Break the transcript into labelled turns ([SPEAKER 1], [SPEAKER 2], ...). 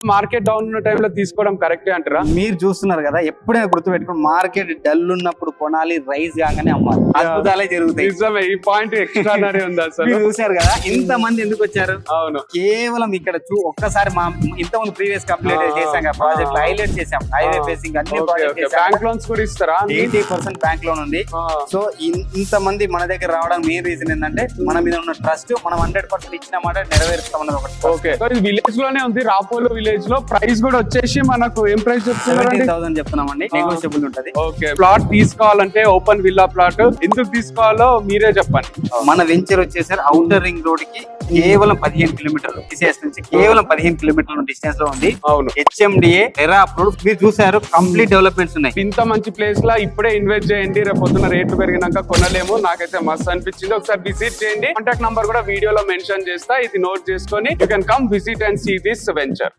[SPEAKER 1] Market down ఉన్న టైంలో తీసుకోవడం కరెక్టే అంటారా?
[SPEAKER 2] మీరు చూస్తున్నారు కదా, ఎప్పుడైనా గుర్తుపెట్టుకుని మార్కెట్ డల్ ఉన్నప్పుడు కొనాలి, రైజ్ కాగానే అమ్మాలి. అద్భుతాలే జరుగుతాయి.
[SPEAKER 1] నిజమే, ఈ పాయింట్ ఎక్స్ట్రానరీ ఉంది అసలు.
[SPEAKER 2] మీరు చూసారు కదా ఇంత మంది ఎందుకు వచ్చారు?
[SPEAKER 1] అవును,
[SPEAKER 2] కేవలం ఇక్కడ ఒక్కసారి మా ఇంతకుముందు ప్రీవియస్ కంప్లీట్ చేసాం కదా ప్రాజెక్ట్, హైలైట్ చేసాం. హైవే ఫేసింగ్ అన్ని ప్రాజెక్ట్ చేసాం.
[SPEAKER 1] బ్యాంక్ లోన్స్ కూడా ఇస్తారా?
[SPEAKER 2] 80% బ్యాంక్ లోన్ ఉంది. సో ఇంత మంది మన దగ్గర రావడానికి మెయిన్ రీజన్ ఏంటంటే మన మీద ఉన్న ట్రస్ట్. మనం 100% ఇచ్చిన మాట నెరవేరుస్తామన్నది ఒకటి.
[SPEAKER 1] ఓకే, ఇది విలేజ్ లోనే ఉంది, రాపోలో విలేజ్ లో. ప్రైస్ కూడా వచ్చేసి మనకు ఏం ప్రైస్ చెప్తున్నారు?
[SPEAKER 2] 17,000 చెప్తున్నామండి, నెగోషియబుల్ ఉంటది.
[SPEAKER 1] ఓకే, ప్లాట్ తీసుకోవాలంటే ఓపెన్ విల్లా ప్లాట్ ఎందుకు తీసుకోవాలో మీరే చెప్పండి.
[SPEAKER 2] మన వెంచర్ వచ్చేసరి ఔటర్ రింగ్ రోడ్ కి కేవలం 15 కిలోమీటర్లు, టీసీఎస్ నుంచి కేవలం 15 కిలోమీటర్ల డిస్టెన్స్ లో ఉంది.
[SPEAKER 1] అవును,
[SPEAKER 2] హెచ్ఎండిఏ రెరా అప్రూవ్డ్. మీరు చూసారు, కంప్లీట్ డెవలప్మెంట్స్ ఉన్నాయి.
[SPEAKER 1] ఇంత మంచి ప్లేస్ లా ఇప్పుడే ఇన్వెస్ట్ చేయండి, రేపు పొద్దున రేట్లు పెరిగినాక కొనలేము. నాకైతే మస్తు అనిపించింది. ఒకసారి విజిట్ చేయండి. కాంటాక్ట్ నంబర్ కూడా వీడియోలో మెన్షన్ చేస్తా, ఇది నోట్ చేసుకొని you can come visit and see this venture.